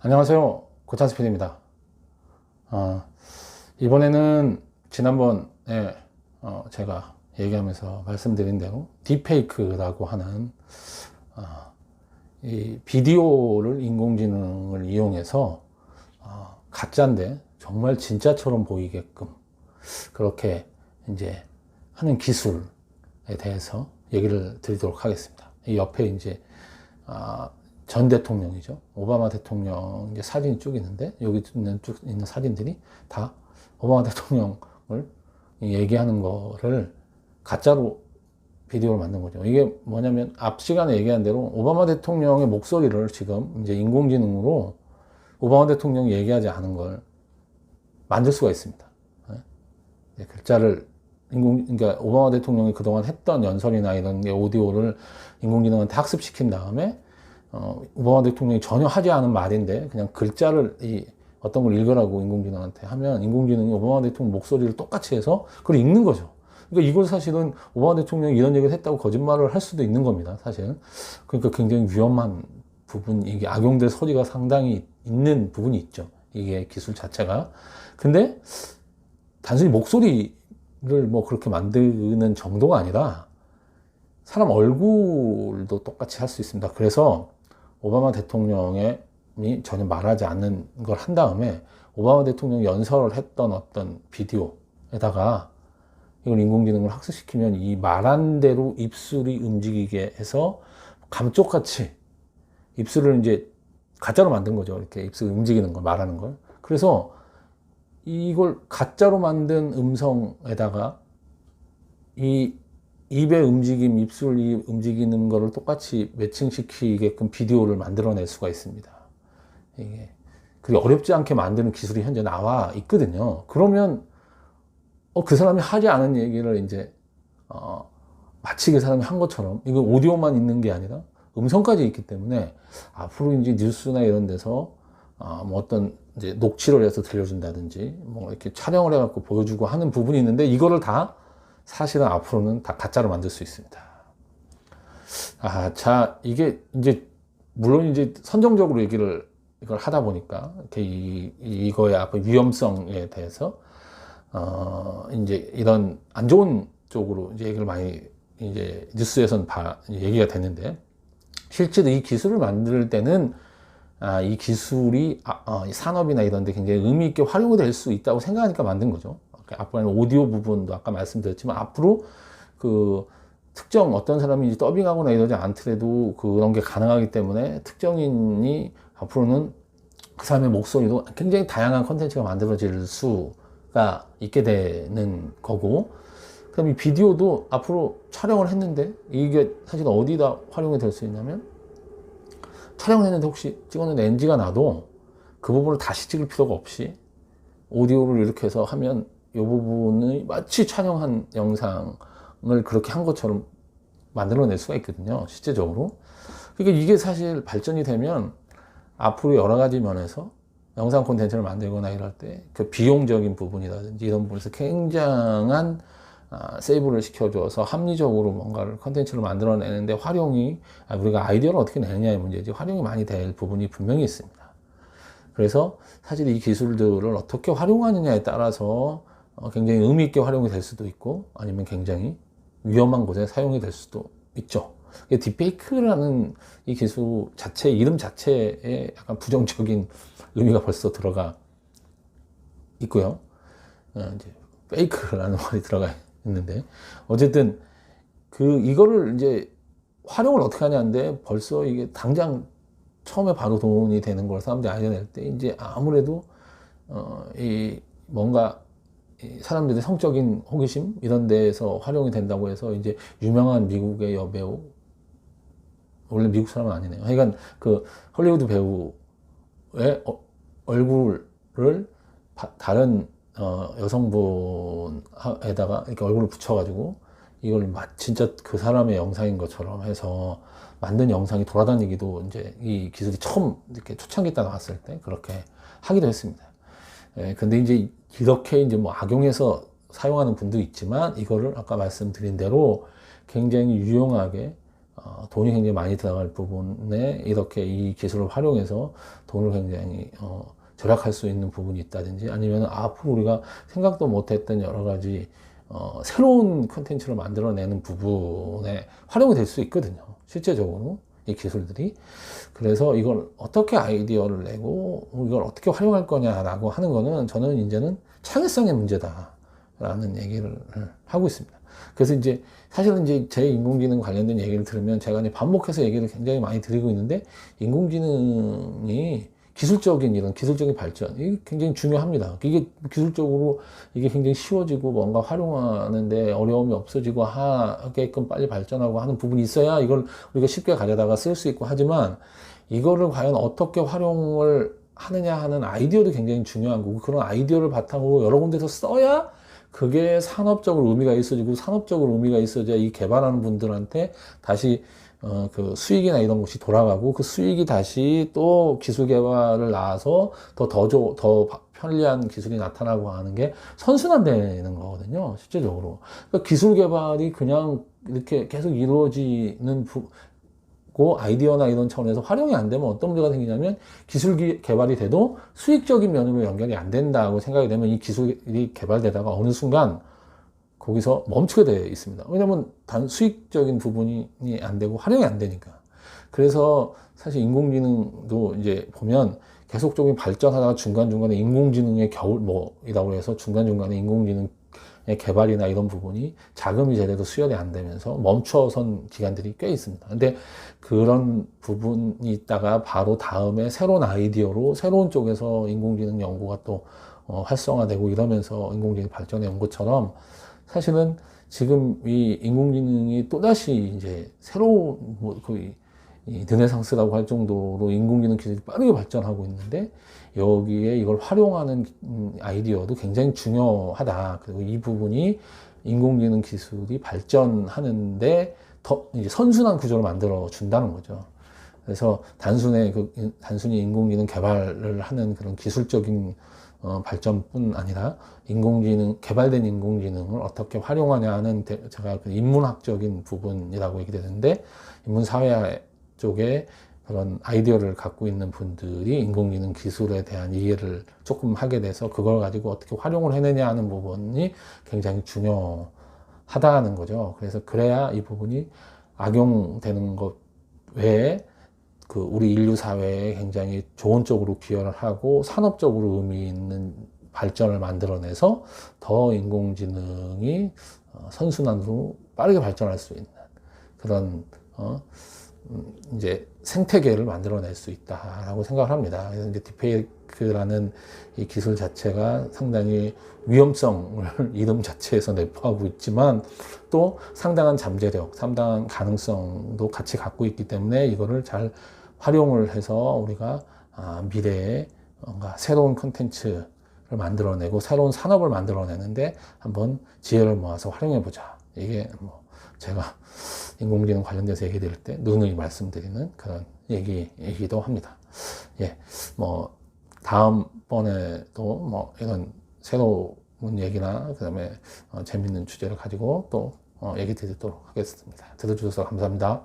안녕하세요. 고찬스 PD입니다. 이번에는 지난번에 제가 얘기하면서 말씀드린 대로 딥페이크라고 하는 이 비디오를 인공지능을 이용해서 가짜인데 정말 진짜처럼 보이게끔 그렇게 이제 하는 기술에 대해서 얘기를 드리도록 하겠습니다. 이 옆에 이제 전 대통령이죠. 오바마 대통령 이제 사진이 쭉 있는데 여기 쭉 있는 사진들이 다 오바마 대통령을 얘기하는 거를 가짜로 비디오를 만든 거죠. 이게 뭐냐면 앞 시간에 얘기한 대로 오바마 대통령의 목소리를 지금 이제 인공지능으로 오바마 대통령이 얘기하지 않은 걸 만들 수가 있습니다. 글자를 그러니까 오바마 대통령이 그동안 했던 연설이나 이런 게 오디오를 인공지능한테 학습시킨 다음에 오바마 대통령이 전혀 하지 않은 말인데 그냥 글자를 어떤 걸 읽으라고 인공지능한테 하면 인공지능이 오바마 대통령 목소리를 똑같이 해서 그걸 읽는 거죠. 그러니까 이걸 사실은 오바마 대통령이 이런 얘기를 했다고 거짓말을 할 수도 있는 겁니다, 사실. 그러니까 굉장히 위험한 부분, 이게 악용될 소지가 상당히 있는 부분이 있죠. 이게 기술 자체가. 근데 단순히 목소리를 뭐 그렇게 만드는 정도가 아니라 사람 얼굴도 똑같이 할 수 있습니다. 그래서 오바마 대통령이 전혀 말하지 않는 걸 한 다음에 오바마 대통령이 연설을 했던 어떤 비디오에다가 이걸 인공지능을 학습시키면 이 말한 대로 입술이 움직이게 해서 감쪽같이 입술을 이제 가짜로 만든 거죠. 이렇게 입술이 움직이는 걸, 말하는 걸. 그래서 이걸 가짜로 만든 음성에다가 이 입의 움직임, 입술이 움직이는 거를 똑같이 매칭시키게끔 비디오를 만들어낼 수가 있습니다. 이게 그게 어렵지 않게 만드는 기술이 현재 나와 있거든요. 그러면 그 사람이 하지 않은 얘기를 이제 마치 그 사람이 한 것처럼, 이거 오디오만 있는 게 아니라 음성까지 있기 때문에 앞으로 이제 뉴스나 이런 데서 뭐 어떤 이제 녹취를 해서 들려준다든지 뭐 이렇게 촬영을 해갖고 보여주고 하는 부분이 있는데 이거를 다 사실은 앞으로는 다 가짜로 만들 수 있습니다. 자, 이게 이제 물론 이제 선정적으로 이걸 하다 보니까 이거의 앞으로 위험성에 대해서 이제 이런 안 좋은 쪽으로 이제 얘기를 많이 이제 뉴스에선 얘기가 됐는데, 실제로 이 기술을 만들 때는 이 기술이 산업이나 이런 데 굉장히 의미 있게 활용이 될 수 있다고 생각하니까 만든 거죠. 앞으로는 오디오 부분도 아까 말씀드렸지만 앞으로 그 특정 어떤 사람이 이제 더빙하거나 이러지 않더라도 그런 게 가능하기 때문에 특정인이 앞으로는 그 사람의 목소리도 굉장히 다양한 컨텐츠가 만들어질 수가 있게 되는 거고, 그다음에 이 비디오도 앞으로 촬영을 했는데 이게 사실 어디다 활용이 될 수 있냐면, 촬영을 했는데 혹시 찍었는데 NG가 나도 그 부분을 다시 찍을 필요가 없이 오디오를 이렇게 해서 하면 이 부분이 마치 촬영한 영상을 그렇게 한 것처럼 만들어낼 수가 있거든요, 실제적으로. 그러니까 이게 사실 발전이 되면 앞으로 여러 가지 면에서 영상 콘텐츠를 만들거나 이럴 때 그 비용적인 부분이라든지 이런 부분에서 굉장한 세이브를 시켜줘서 합리적으로 뭔가를 콘텐츠를 만들어내는데 활용이, 우리가 아이디어를 어떻게 내느냐의 문제지 활용이 많이 될 부분이 분명히 있습니다. 그래서 사실 이 기술들을 어떻게 활용하느냐에 따라서 굉장히 의미 있게 활용이 될 수도 있고 아니면 굉장히 위험한 곳에 사용이 될 수도 있죠. 딥페이크라는 이 기술 자체, 이름 자체에 약간 부정적인 의미가 벌써 들어가 있고요. 이제 페이크라는 말이 들어가 있는데, 어쨌든 이거를 이제 활용을 어떻게 하냐인데, 벌써 이게 당장 처음에 바로 돈이 되는 걸 사람들이 알려낼 때 이제 아무래도 뭔가 사람들의 성적인 호기심 이런 데에서 활용이 된다고 해서 이제 유명한 미국의 여배우, 원래 미국 사람은 아니네요. 하여간 그 헐리우드 배우의 얼굴을 다른 여성분에다가 이렇게 얼굴을 붙여가지고 이걸 진짜 그 사람의 영상인 것처럼 해서 만든 영상이 돌아다니기도 이제 이 기술이 처음 이렇게 초창기 때 나왔을 때 그렇게 하기도 했습니다. 근데 이제 이렇게 이제 뭐 악용해서 사용하는 분도 있지만 이거를 아까 말씀드린 대로 굉장히 유용하게 돈이 굉장히 많이 들어갈 부분에 이렇게 이 기술을 활용해서 돈을 굉장히 절약할 수 있는 부분이 있다든지, 아니면 앞으로 우리가 생각도 못했던 여러 가지 새로운 컨텐츠를 만들어내는 부분에 활용이 될 수 있거든요. 실제적으로 이 기술들이. 그래서 이걸 어떻게 아이디어를 내고 이걸 어떻게 활용할 거냐라고 하는 거는 저는 이제는 창의성의 문제다라는 얘기를 하고 있습니다. 그래서 이제 사실은 이제 제 인공지능 관련된 얘기를 들으면 제가 이제 반복해서 얘기를 굉장히 많이 드리고 있는데, 인공지능이 기술적인 이런 기술적인 발전, 이게 굉장히 중요합니다. 이게 기술적으로 이게 굉장히 쉬워지고 뭔가 활용하는데 어려움이 없어지고 하게끔 빨리 발전하고 하는 부분이 있어야 이걸 우리가 쉽게 가져다가 쓸 수 있고, 하지만 이거를 과연 어떻게 활용을 하느냐 하는 아이디어도 굉장히 중요한 거고, 그런 아이디어를 바탕으로 여러 군데서 써야 그게 산업적으로 의미가 있어지고, 산업적으로 의미가 있어져야 이 개발하는 분들한테 다시 그 수익이나 이런 것이 돌아가고, 그 수익이 다시 또 기술 개발을 낳아서 더 편리한 기술이 나타나고 하는 게 선순환되는 거거든요, 실제적으로. 그러니까 기술 개발이 그냥 이렇게 계속 이루어지는 아이디어나 이런 차원에서 활용이 안 되면 어떤 문제가 생기냐면, 기술 개발이 돼도 수익적인 면으로 연결이 안 된다고 생각이 되면 이 기술이 개발되다가 어느 순간 거기서 멈추게 되어 있습니다. 왜냐면 수익적인 부분이 안 되고 활용이 안 되니까. 그래서 사실 인공지능도 이제 보면 계속적인 발전하다가 중간중간에 인공지능의 겨울이라고 해서 중간중간에 인공지능 개발이나 이런 부분이 자금이 제대로 수혈이 안 되면서 멈춰선 기간들이 꽤 있습니다. 근데 그런 부분이 있다가 바로 다음에 새로운 아이디어로 새로운 쪽에서 인공지능 연구가 또 활성화되고 이러면서 인공지능이 발전해 온 것처럼, 사실은 지금 이 인공지능이 또다시 이제 새로운 거의 이 르네상스라고 할 정도로 인공지능 기술이 빠르게 발전하고 있는데, 여기에 이걸 활용하는 아이디어도 굉장히 중요하다. 그리고 이 부분이 인공지능 기술이 발전하는데 더 이제 선순환 구조를 만들어 준다는 거죠. 그래서 단순히 인공지능 개발을 하는 그런 기술적인 발전뿐 아니라 개발된 인공지능을 어떻게 활용하냐 하는 제가 그 인문학적인 부분이라고 얘기되는데, 인문사회 쪽에 그런 아이디어를 갖고 있는 분들이 인공지능 기술에 대한 이해를 조금 하게 돼서 그걸 가지고 어떻게 활용을 해내냐 하는 부분이 굉장히 중요하다는 거죠. 그래서 그래야 이 부분이 악용되는 것 외에 그 우리 인류 사회에 굉장히 좋은 쪽으로 기여를 하고 산업적으로 의미 있는 발전을 만들어내서 더 인공지능이 선순환으로 빠르게 발전할 수 있는 그런 이제 생태계를 만들어낼 수 있다라고 생각을 합니다. 그래서 이제 딥페이크라는 이 기술 자체가 상당히 위험성을 이름 자체에서 내포하고 있지만, 또 상당한 잠재력, 상당한 가능성도 같이 갖고 있기 때문에 이거를 잘 활용을 해서 우리가 미래에 뭔가 새로운 콘텐츠를 만들어내고 새로운 산업을 만들어내는데 한번 지혜를 모아서 활용해보자. 이게 뭐 제가 인공지능 관련돼서 얘기 드릴 때 누누이 말씀드리는 그런 얘기이기도 합니다. 예, 뭐 다음번에도 뭐 이런 새로운 얘기나 그다음에 재밌는 주제를 가지고 또 얘기 드리도록 하겠습니다. 들어주셔서 감사합니다.